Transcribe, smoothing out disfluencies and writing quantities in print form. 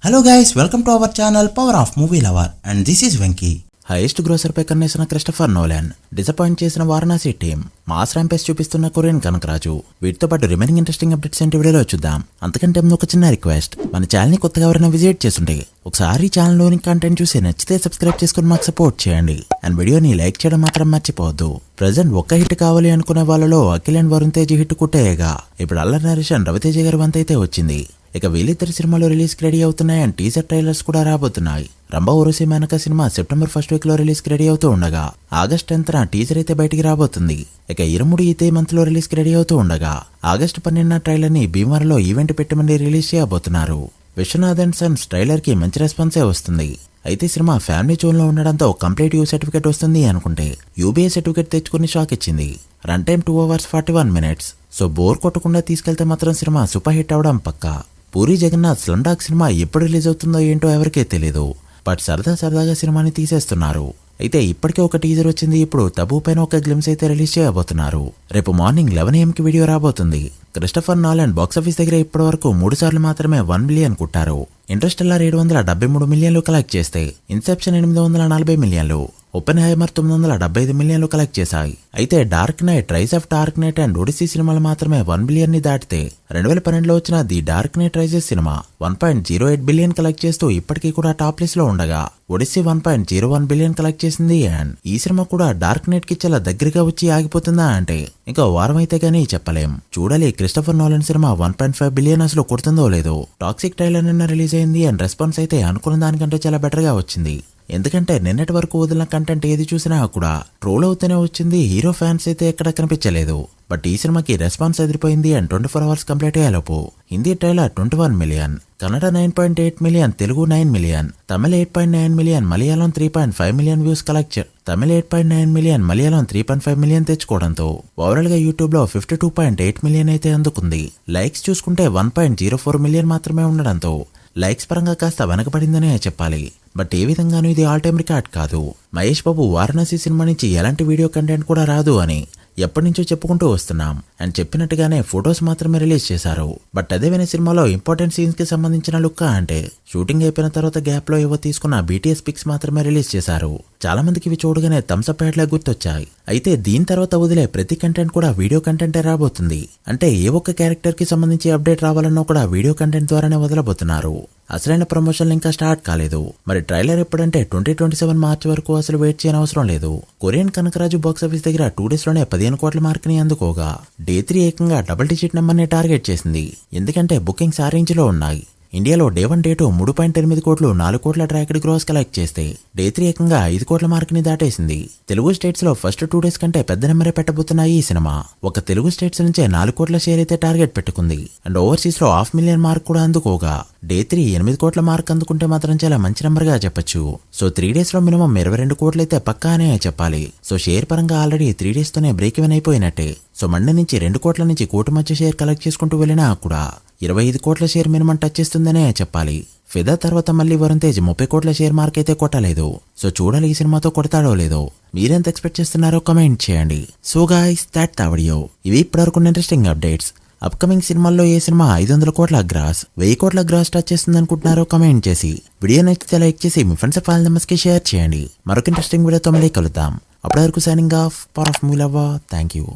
Hello guys, welcome to our channel Power of Movie Lover and this is Venky. Highest grosser పై కన్నేసిన Christopher Nolan, disappoint చేసిన Varanasi team, mass rampage చూపిస్తున్న Korean Kanagaraj, వీటితో పాటు remaining interesting updates ఏంటి వీడియోలో చూద్దాం. అంతకంటే ముందు ఒక చిన్న రిక్వెస్ట్, మన ఛానల్ ని కొత్తగా ఎవరైనా విజిట్ చేస్తుంటే ఒకసారి ఛానల్ లోని కంటెంట్ చూసి నచ్చితే సబ్స్క్రైబ్ చేసుకుని మాకు సపోర్ట్ చేయండి అండ్ వీడియోని లైక్ చేయడం మాత్రం మర్చిపోవద్దు. ప్రెజెంట్ ఒక్క హిట్ కావాలి అనుకునే వాళ్ళలో అఖిల్ అండ్ వరుణ్ తేజ్ హిట్ కుట్టేయగా ఇప్పుడు అల్లరి నరేషన్ రవితేజ గారి వంత అయితే వచ్చింది. ఇక వీళ్ళిద్దరు సినిమాలు రిలీజ్ కి రెడీ అవుతున్నాయి అండ్ టీజర్ ట్రైలర్స్ కూడా రాబోతున్నాయి. Rambha Urvasi Menaka cinema September 1st week లో రిలీజ్ కి రెడీ అవుతూ ఉండగా ఆగస్ట్ 10th టీజర్ అయితే బయటికి రాబోతుంది. ఇక ఇరుముడి ఇదే మంత్ లో రిలీజ్ కి రెడీ అవుతూ ఉండగా ఆగస్ట్ 12న ట్రైలర్ ని భీమవరంలో ఈవెంట్ పెట్టమని రిలీజ్ చేయబోతున్నారు. విశ్వనాథ్ అండ్ సన్స్ ట్రైలర్ కి మంచి రెస్పాన్సే వస్తుంది. అయితే సినిమా ఫ్యామిలీ జోన్ లో ఉండడంతో కంప్లీట్ యూ సర్టిఫికేట్ వస్తుంది అనుకుంటే యూబీఏ సర్టిఫికేట్ తెచ్చుకుని షాక్ ఇచ్చింది. Run time 2 hours 41 minutes. So bore కొట్టకుండా తీసుకెళ్తే మాత్రం సినిమా సూపర్ హిట్ అవడం పక్కా. Puri Jagannadh slumdog cinema ఎప్పుడు రిలీజ్ అవుతుందో ఏంటో ఎవరికే తెలీదు, బట్ సరదాగా సినిమాని తీసేస్తున్నారు. అయితే ఇప్పటికే ఒక టీజర్ వచ్చింది. ఇప్పుడు తబూ పైన ఒక గ్లిమ్స్ అయితే రిలీజ్ చేయబోతున్నారు. రేపు మార్నింగ్ 11 AM కి వీడియో రాబోతుంది. క్రిస్టఫర్ నోలాన్ బాక్సాఫీస్ దగ్గర ఇప్పటి వరకు 3 సార్లు మాత్రమే 1 billion కుట్టారు. ఇంటర్స్టెల్లార్ 773 million కలెక్ట్ చేస్తే Inception 840 million, Oppenheimer 975 million collect చేశాయి. అయితే Dark Knight, rise of Dark Knight and Odyssey సినిమాలు మాత్రమే 1 billion ని దాటితే 2012లో వచ్చిన the Dark Knight Rises cinema 1.08 billion collect చేస్తూ ఇప్పటికీ కూడా టాప్ లిస్ట్ లో ఉండగా ఒడిసీ 1.01 billion కలెక్ట్ చేసింది. అండ్ ఈ సినిమా కూడా డార్క్ నైట్ కి చాలా దగ్గరగా వచ్చి ఆగిపోతుందా అంటే ఇంకా వారం అయితే గానీ చెప్పలేం. చూడాలి క్రిస్టఫర్ నోలాన్ సినిమా 1.5 billion అసలు కొడుతుందో లేదో. టాక్సిక్ ట్రైలర్ నిన్న రిలీజ్ అయింది అండ్ రెస్పాన్స్ అయితే అనుకున్న దానికంటే చాలా బెటర్ గా వచ్చింది. ఎందుకంటే నిన్నటి వరకు వదిలిన కంటెంట్ ఏది చూసినా కూడా ట్రోల్ అవుతూనే వచ్చింది. హీరో ఫ్యాన్స్ అయితే ఎక్కడ కనిపించలేదు. బట్ ఈ సినిమాకి రెస్పాన్స్ ఎదిరిపోయింది అండ్ 24 hours కంప్లీట్ అయ్యేలోపు Hindi trailer 21 million, Kannada 9.8 million, Telugu 9 million, Tamil 8.9 million, Malayalam 3.5 million views collect. Tamil 8.9 million, Malayalam 3.5 million తెచ్చుకోవడంతో ఓవరాల్ గా యూట్యూబ్ లో 52.8 million అయితే అందుకుంది. లైక్స్ చూసుకుంటే 1.04 million మాత్రమే ఉండడంతో లైక్స్ పరంగా కాస్త వెనకబడిందనే చెప్పాలి. బట్ ఏ విధంగానూ ఇది ఆల్ టైమ్ రికార్డ్ కాదు. మహేష్ బాబు వారణాసి సినిమా నుంచి ఎలాంటి వీడియో కంటెంట్ కూడా రాదు అని ఎప్పటి నుంచో చెప్పుకుంటూ వస్తున్నాం అండ్ చెప్పినట్టుగానే ఫొటోస్ మాత్రమే రిలీజ్ చేశారు. బట్ అదే వినే సినిమాలో ఇంపార్టెంట్ సీన్స్ కి సంబంధించిన లుక్ అంటే షూటింగ్ అయిపోయిన తర్వాత గ్యాప్ లో ఏవో తీసుకున్న BTS పిక్స్ మాత్రమే రిలీజ్ చేశారు. చాలా మందికి ఇవి చూడగానే థమ్స్ అప్ హెడ్లా గుర్తొచ్చాయి. అయితే దీని తర్వాత వదిలే ప్రతి కంటెంట్ కూడా వీడియో కంటెంటే రాబోతుంది. అంటే ఏ ఒక్క క్యారెక్టర్ కి సంబంధించి అప్డేట్ రావాలన్నా కూడా వీడియో కంటెంట్ ద్వారానే వదలబోతున్నారు. అసలైన ప్రమోషన్లు ఇంకా స్టార్ట్ కాలేదు. మరి ట్రైలర్ ఎప్పుడంటే 2027 మార్చ్ వరకు అసలు వెయిట్ చేయని అవసరం లేదు. కొరియన్ కనకరాజు బాక్సాఫీస్ దగ్గర 2 days లోనే 15 కోట్ల మార్క్ ని అందుకోగా Day 3 ఏకంగా డబుల్ డిజిట్ నెంబర్ ని టార్గెట్ చేసింది. ఎందుకంటే బుకింగ్స్ ఆ రేంజ్ లో ఉన్నాయి. ఇండియాలో Day 1 Day 2 3.8 కోట్లు 4 కోట్ల ట్రాక్డ్ గ్రోస్ కలెక్ట్ చేస్తే Day 3 ఏకంగా 5 కోట్ల మార్క్ ని దాటేసింది. తెలుగు స్టేట్స్ లో ఫస్ట్ 2 days కంటే పెద్ద నెంబరే పెట్టబోతున్నాయి ఈ సినిమా. ఒక తెలుగు స్టేట్స్ నుంచే 4 కోట్ల షేర్ అయితే టార్గెట్ పెట్టుకుంది. అండ్ ఓవర్సీస్ లో 500,000 మార్క్ కూడా అందుకోగా Day 3 8 కోట్ల మార్క్ అందుకుంటే మాత్రం చాలా మంచి నెంబర్ గా చెప్పొచ్చు. సో 3 days లో మినిమం 22 కోట్లు అయితే పక్కా అనే చెప్పాలి. సో షేర్ పరంగా ఆల్రెడీ 3 days తోనే బ్రేక్ ఈవెన్ అయిపోయినట్టే. సో మండే నుంచి 2 కోట్ల నుంచి కోటి మధ్య షేర్ కలెక్ట్ చేసుకుంటూ వెళ్ళినా కూడా 25 కోట్ల షేర్ మినిమం టచ్ చేస్తుందనే చెప్పాలి. ఫిదా తర్వాత మళ్ళీ వరుణ్ తేజ్ 30 కోట్ల షేర్ మార్క్ అయితే కొట్టలేదు. సో చూడాలి ఈ సినిమాతో కొడతాడో లేదో. మీరెంత ఎక్స్పెక్ట్ చేస్తున్నారో కమెంట్ చేయండి. So guys that the video. ఇవి ఇప్పటివరకు ఇంట్రెస్టింగ్ అప్డేట్స్. అప్కమింగ్ సినిమాల్లో ఏ సినిమా 500 కోట్ల గ్రాస్, 1000 కోట్ల గ్రాస్ టచ్ చేస్తుంది అనుకుంటున్నారో కమెంట్ చేసి వీడియో నచ్చితే లైక్ చేసి మీ ఫ్రెండ్స్ ఫ్యామిలీ మెంబర్స్ కి షేర్ చేయండి. మరొక ఇంట్రెస్టింగ్ వీడియోతో మళ్ళీ కలుద్దాం. అప్పటి వరకు signing off. Power of movie lover. Thank you.